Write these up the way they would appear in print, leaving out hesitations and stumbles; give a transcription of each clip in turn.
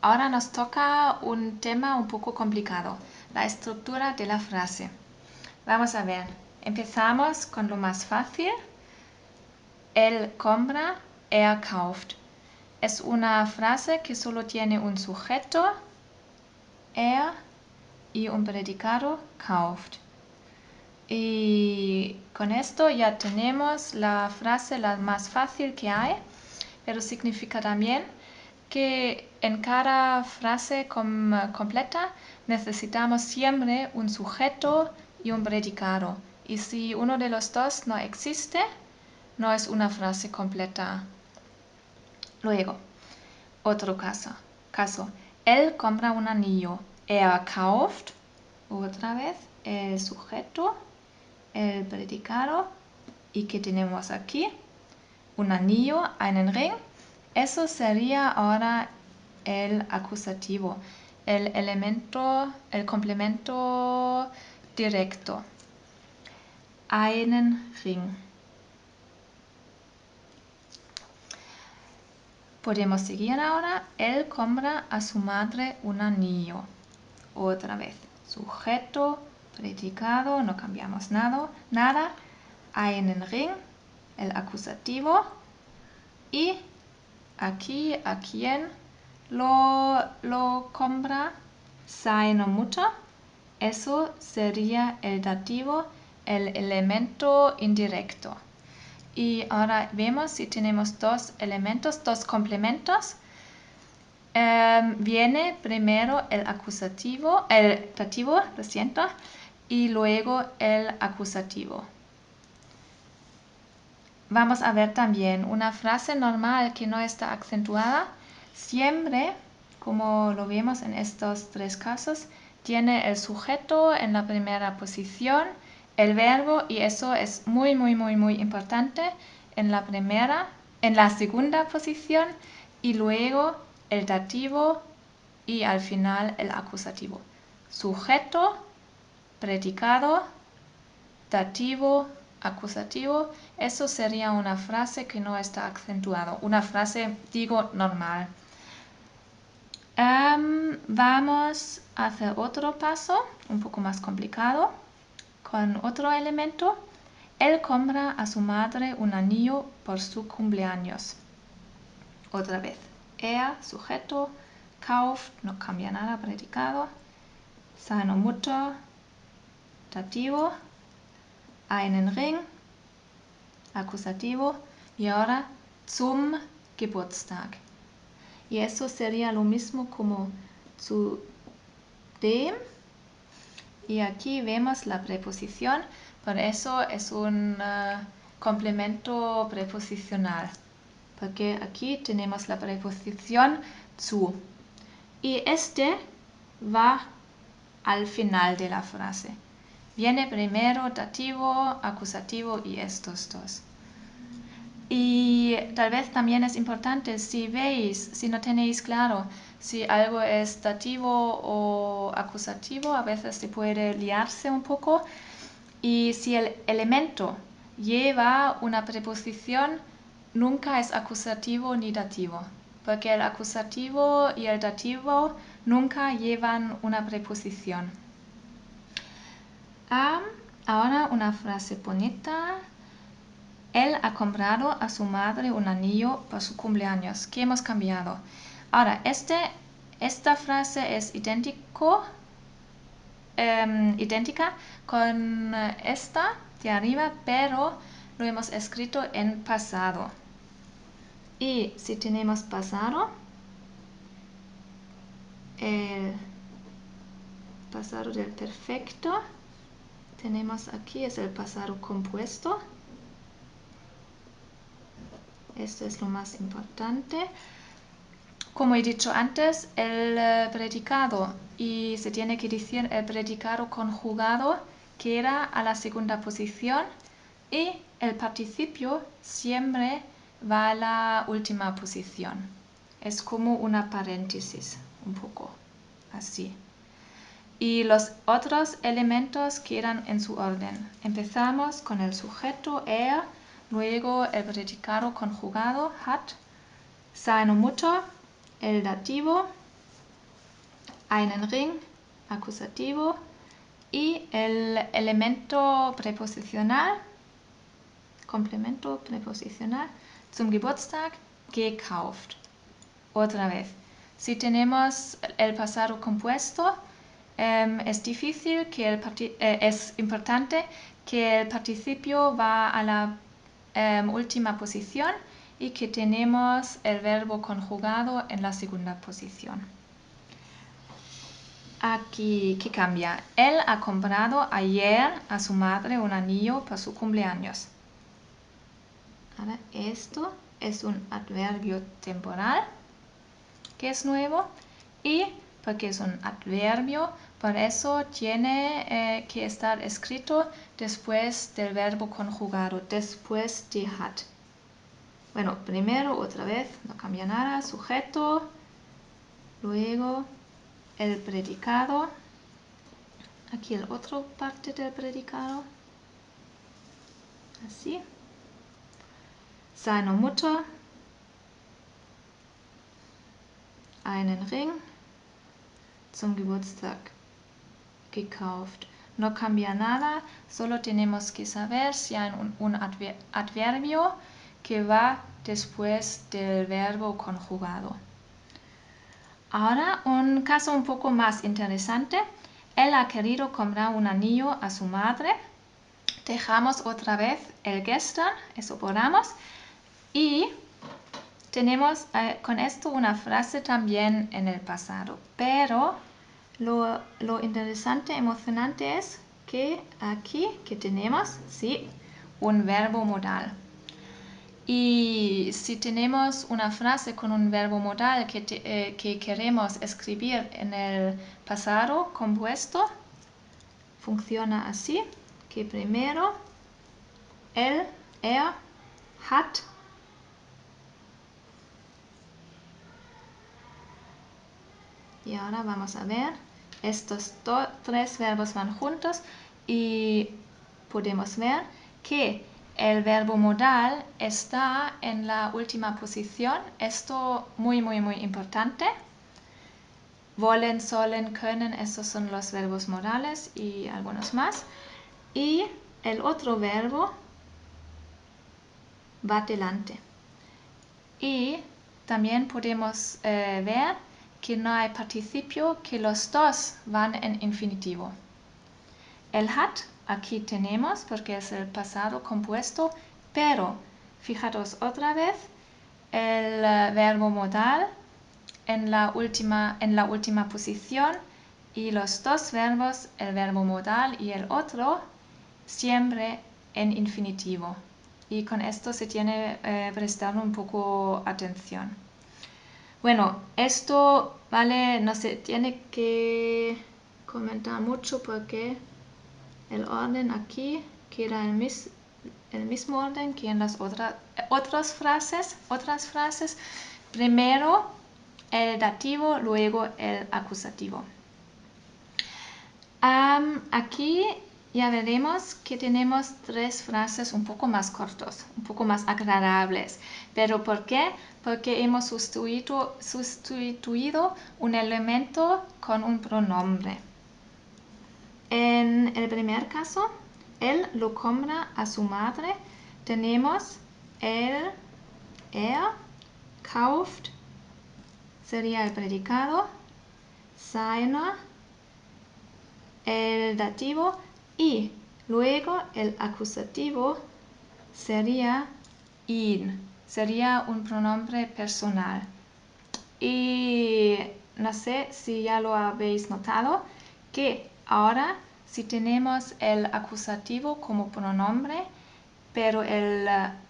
ahora nos toca un tema un poco complicado, la estructura de la frase. Vamos a ver, empezamos con lo más fácil. Él compra, kauft. Es una frase que solo tiene un sujeto, y un predicado, kauft. Y con esto ya tenemos la frase la más fácil que hay, pero significa también que en cada frase completa necesitamos siempre un sujeto y un predicado. Y si uno de los dos no existe, no es una frase completa. Luego, otro caso. Él compra un anillo. Kauft, otra vez, el sujeto, el predicado. ¿Y qué tenemos aquí? Un anillo, einen Ring. Eso sería ahora el acusativo, el complemento directo. Einen Ring. Podemos seguir ahora. Él compra a su madre un anillo. Otra vez. Sujeto, predicado, no cambiamos nada. Einen Ring, el acusativo. Y aquí, ¿a quién lo compra? Seine Mutter. Eso sería el dativo, el elemento indirecto. Y ahora vemos si tenemos dos elementos, dos complementos. Viene primero el dativo, y luego el acusativo. Vamos a ver también una frase normal que no está acentuada. Siempre, como lo vemos en estos tres casos, tiene el sujeto en la primera posición, el verbo, y eso es muy importante, en la segunda posición, y luego el dativo y al final el acusativo. Sujeto, predicado, dativo, acusativo. Eso sería una frase que no está acentuado, una frase, normal. Vamos a hacer otro paso, un poco más complicado, con otro elemento. Él compra a su madre un anillo por su cumpleaños. Otra vez. Sujeto, kauft, no cambia nada, predicado. Seine Mutter, dativo. Einen Ring, acusativo. Y ahora zum Geburtstag. Y eso sería lo mismo como zu dem. Y aquí vemos la preposición, por eso es un complemento preposicional. Porque aquí tenemos la preposición zu. Y este va al final de la frase. Viene primero dativo, acusativo y estos dos. Y tal vez también es importante, si no tenéis claro si algo es dativo o acusativo, a veces se puede liarse un poco. Y si el elemento lleva una preposición, nunca es acusativo ni dativo, porque el acusativo y el dativo nunca llevan una preposición. Ahora una frase bonita. Él ha comprado a su madre un anillo por su cumpleaños. ¿Qué hemos cambiado? Ahora, esta frase es idéntica con esta de arriba, pero lo hemos escrito en pasado. Y si tenemos pasado, el pasado del perfecto, tenemos aquí es el pasado compuesto. Esto es lo más importante. Como he dicho antes, el predicado, y se tiene que decir el predicado conjugado, queda a la segunda posición, y el participio siempre va a la última posición. Es como una paréntesis, un poco así. Y los otros elementos quedan en su orden. Empezamos con el sujeto, luego el predicado conjugado, hat, seine Mutter, el dativo, einen Ring, acusativo, y el elemento preposicional, complemento preposicional, zum Geburtstag, gekauft. Otra vez, si tenemos el pasado compuesto, es importante que el participio va a la última posición y que tenemos el verbo conjugado en la segunda posición. Aquí, ¿qué cambia? Él ha comprado ayer a su madre un anillo para su cumpleaños. Ahora, esto es un adverbio temporal que es nuevo y porque es un adverbio, por eso tiene que estar escrito después del verbo conjugado, después de hat. Bueno, primero, otra vez, no cambia nada, sujeto, luego el predicado, aquí la otra parte del predicado, así, seine Mutter, einen Ring, zum Geburtstag gekauft. No cambia nada, solo tenemos que saber si hay un adverbio que va después del verbo conjugado. Ahora un caso un poco más interesante. Él ha querido comprar un anillo a su madre. Dejamos otra vez el gestern, eso borramos. Y tenemos con esto una frase también en el pasado. Pero lo interesante, emocionante es que aquí que tenemos, sí, un verbo modal. Y si tenemos una frase con un verbo modal que queremos escribir en el pasado compuesto, funciona así, que primero él, hat, y ahora vamos a ver, estos tres verbos van juntos y podemos ver que el verbo modal está en la última posición. Esto muy importante. Wollen, sollen, können, estos son los verbos modales y algunos más. Y el otro verbo va delante. Y también podemos ver que no hay participio, que los dos van en infinitivo. El hat aquí tenemos porque es el pasado compuesto, pero fijaros otra vez el verbo modal en la última posición y los dos verbos, el verbo modal y el otro, siempre en infinitivo. Y con esto se tiene que prestar un poco atención. Bueno, esto vale, no se tiene que comentar mucho porque el orden aquí queda el mismo orden que en las otras frases. Primero el dativo, luego el acusativo. Aquí ya veremos que tenemos tres frases un poco más cortos, un poco más agradables. ¿Pero por qué? Porque hemos sustituido un elemento con un pronombre. En el primer caso, él lo compra a su madre. Tenemos er, kauft, sería el predicado, seine, el dativo, y luego el acusativo sería ihn, sería un pronombre personal. Y no sé si ya lo habéis notado, que ahora si tenemos el acusativo como pronombre, pero el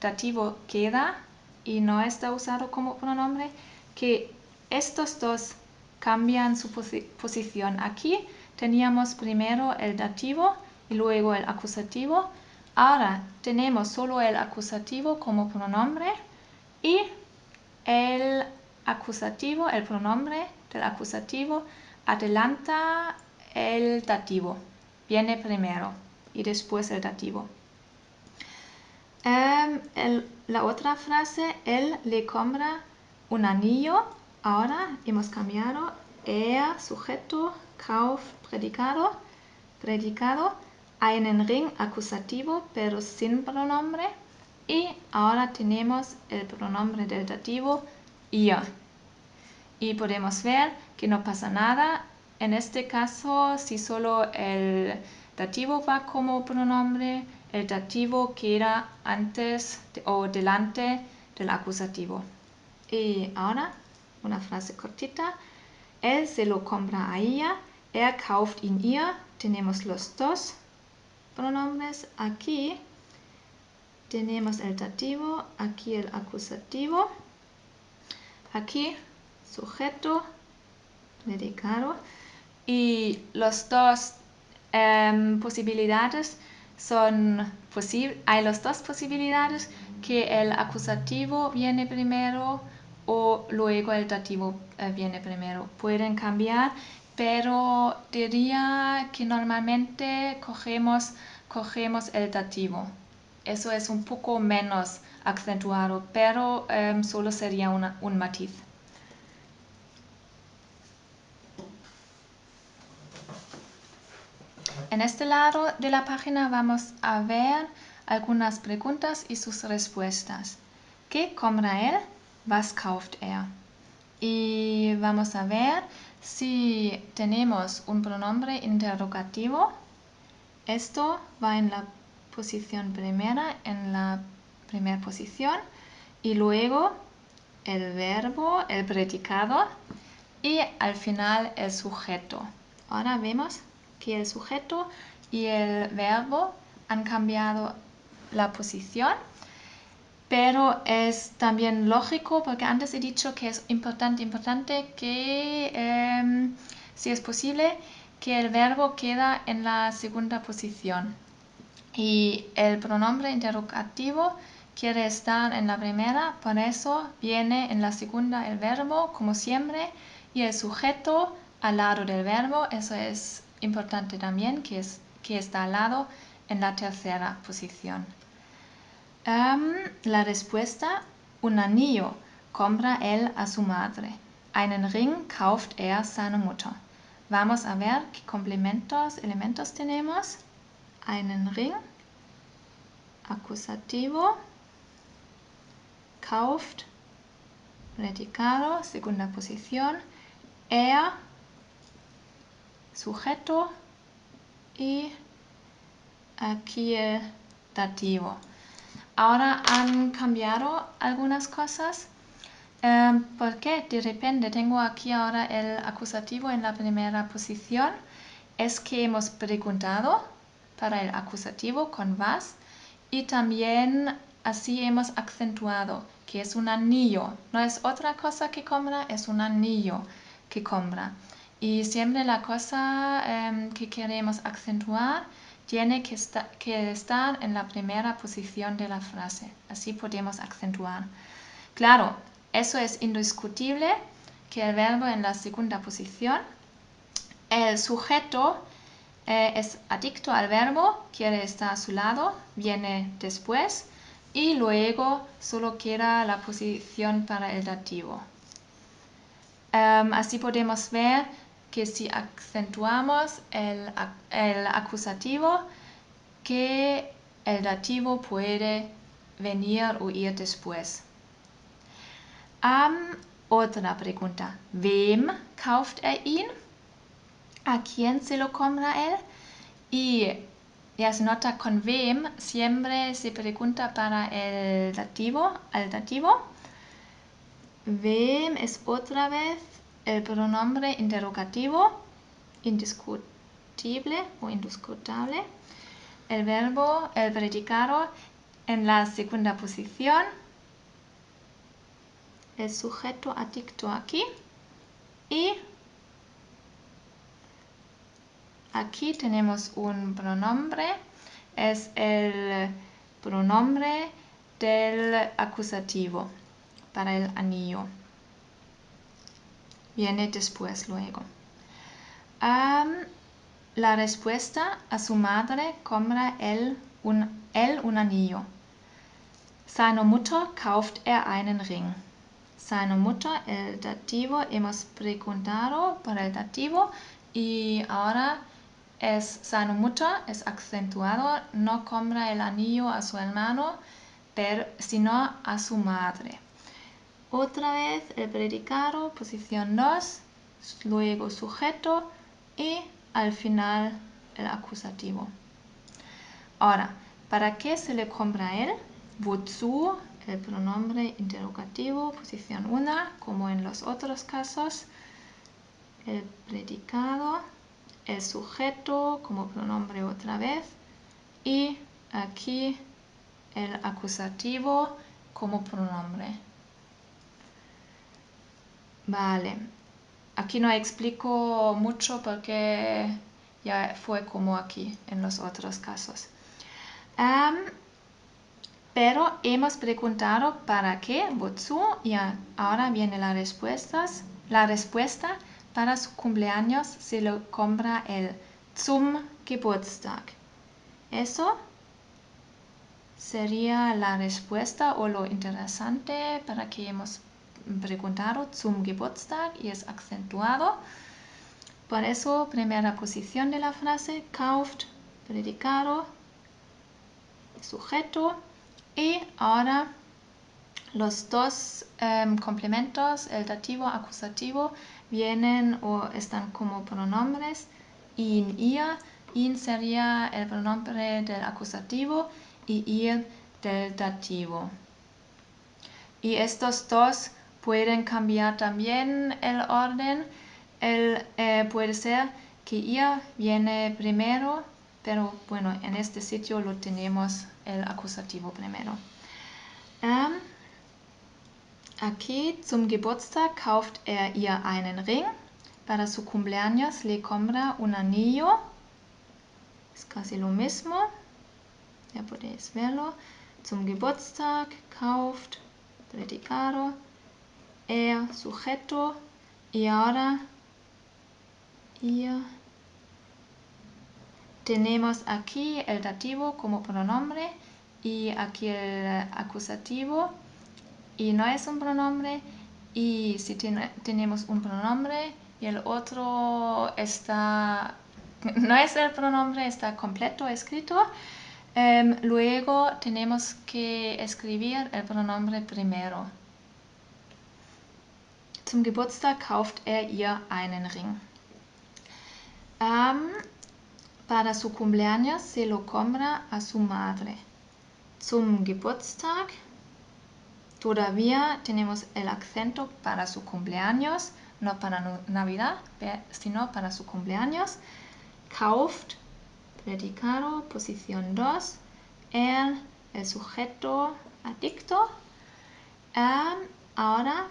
dativo queda y no está usado como pronombre, que estos dos cambian su posición. Aquí teníamos primero el dativo y luego el acusativo. Ahora tenemos solo el acusativo como pronombre y el acusativo, el pronombre del acusativo adelanta el dativo. Viene primero y después el dativo. La otra frase, él le compra un anillo. Ahora hemos cambiado sujeto, kauft, predicado, einen Ring acusativo pero sin pronombre, y ahora tenemos el pronombre del dativo ihr. Y podemos ver que no pasa nada. En este caso, si solo el dativo va como pronombre, el dativo queda antes o delante del acusativo. Y ahora, una frase cortita. Él se lo compra a ella, kauft ihn ihr. Tenemos los dos pronombres. Aquí tenemos el dativo, aquí el acusativo, aquí sujeto, predicado, y las dos posibilidades son posibles. Hay las dos posibilidades que el acusativo viene primero o luego el dativo viene primero. Pueden cambiar, pero diría que normalmente cogemos el dativo. Eso es un poco menos acentuado, pero solo sería un matiz. En este lado de la página vamos a ver algunas preguntas y sus respuestas. ¿Qué compra él? Was kauft er? Y vamos a ver si tenemos un pronombre interrogativo. Esto va en la posición primera, en la primera posición, y luego el verbo, el predicado, y al final el sujeto. Ahora vemos que el sujeto y el verbo han cambiado la posición, pero es también lógico porque antes he dicho que es importante que, si es posible, que el verbo queda en la segunda posición y el pronombre interrogativo quiere estar en la primera, por eso viene en la segunda el verbo como siempre y el sujeto al lado del verbo. Eso es importante también, que está al lado en la tercera posición. La respuesta: un anillo compra él a su madre. Einen Ring kauft er seiner Mutter. Vamos a ver qué elementos tenemos. Einen Ring, acusativo, kauft, predicado, segunda posición, er, sujeto, y aquí el dativo. Ahora han cambiado algunas cosas. ¿Por qué? De repente tengo aquí ahora el acusativo en la primera posición. Es que hemos preguntado para el acusativo con was y también así hemos acentuado que es un anillo. No es otra cosa que compra, es un anillo que compra. Y siempre la cosa que queremos acentuar tiene que estar en la primera posición de la frase. Así podemos acentuar. Claro, eso es indiscutible que el verbo en la segunda posición. El sujeto es adicto al verbo, quiere estar a su lado, viene después y luego solo queda la posición para el dativo. Así podemos ver que si acentuamos el acusativo, que el dativo puede venir o ir después. Otra pregunta. Wem kauft er ihn? ¿A quién se lo compra él? Y ya se nota con wem siempre se pregunta para el dativo, al dativo. Wem es otra vez el pronombre interrogativo, indiscutible o indiscutable. El verbo, el predicado en la segunda posición. El sujeto adicto aquí. Y aquí tenemos un pronombre. Es el pronombre del acusativo para el anillo. Viene después luego. La respuesta: a su madre compra él un anillo. Seiner Mutter kauft er einen Ring. seine Mutter, el dativo, hemos preguntado por el dativo y ahora es seine Mutter, es acentuado, no compra el anillo a su hermano, sino a su madre. Otra vez el predicado, posición 2, luego sujeto y al final el acusativo. Ahora, ¿para qué se le compra a él? Wozu, el pronombre interrogativo, posición 1, como en los otros casos. El predicado, el sujeto como pronombre otra vez. Y aquí el acusativo como pronombre. Vale, aquí no explico mucho porque ya fue como aquí en los otros casos. Pero hemos preguntado para qué, wozu, y ahora viene la respuesta para su cumpleaños se lo compra el zum Geburtstag. Eso sería la respuesta o lo interesante para que hemos preguntado zum Geburtstag y es acentuado. Por eso, primera posición de la frase, kauft, predicado, sujeto. Y ahora los dos complementos, el dativo, acusativo, vienen o están como pronombres in, ihr. In sería el pronombre del acusativo y ihr del dativo. Y estos dos pueden cambiar también el orden. Puede ser que ihr viene primero, pero bueno, en este sitio lo tenemos el acusativo primero. Aquí zum Geburtstag kauft ihr einen Ring. Para su cumpleaños le compra un anillo. Es casi lo mismo. Ya podéis verlo. Zum Geburtstag kauft, predicado, sujeto. Y ahora ihr. Tenemos aquí el dativo como pronombre y aquí el acusativo. Y no es un pronombre, y si tenemos un pronombre y el otro no es el pronombre, está completo escrito, luego tenemos que escribir el pronombre primero. Zum Geburtstag kauft ihr einen Ring. Para su cumpleaños se lo compra a su madre. Zum Geburtstag todavía tenemos el acento para su cumpleaños, no para Navidad, sino para su cumpleaños. Kauft, predicado, posición 2, el sujeto adicto. Ahora,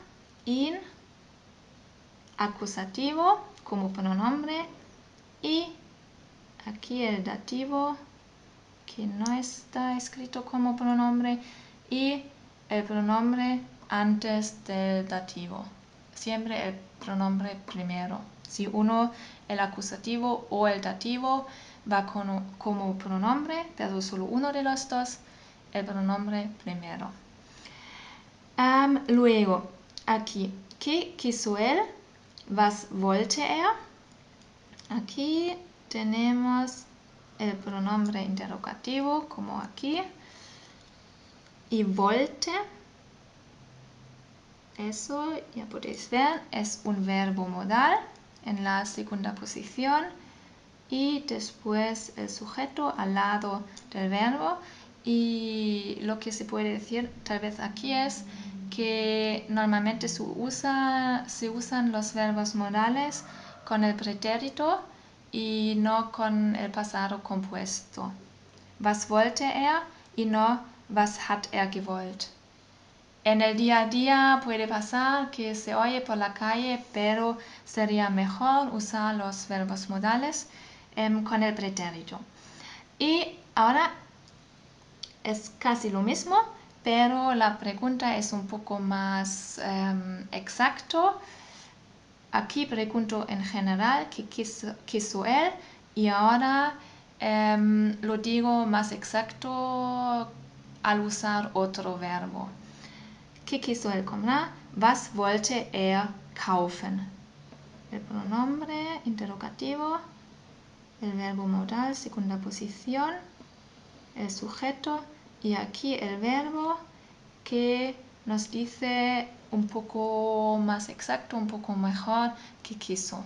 in, acusativo como pronombre y aquí el dativo que no está escrito como pronombre y el pronombre antes del dativo. Siempre el pronombre primero. Si el acusativo o el dativo va como pronombre, pero solo uno de los dos, el pronombre primero. Luego, aquí, ¿qué quiso él? Was wollte er? Aquí tenemos el pronombre interrogativo, como aquí. Y wollte, eso ya podéis ver, es un verbo modal en la segunda posición y después el sujeto al lado del verbo. Y lo que se puede decir tal vez aquí es que normalmente se usan los verbos modales con el pretérito y no con el pasado compuesto. Was wollte er y no was hat er gewollt. En el día a día puede pasar que se oye por la calle, pero sería mejor usar los verbos modales con el pretérito. Y ahora es casi lo mismo, pero la pregunta es un poco más exacto. Aquí pregunto en general qué quiso él y ahora lo digo más exacto al usar otro verbo. ¿Qué quiso él comprar? Was wollte er kaufen? El pronombre interrogativo, el verbo modal, segunda posición, el sujeto y aquí el verbo que nos dice un poco más exacto, un poco mejor qué quiso.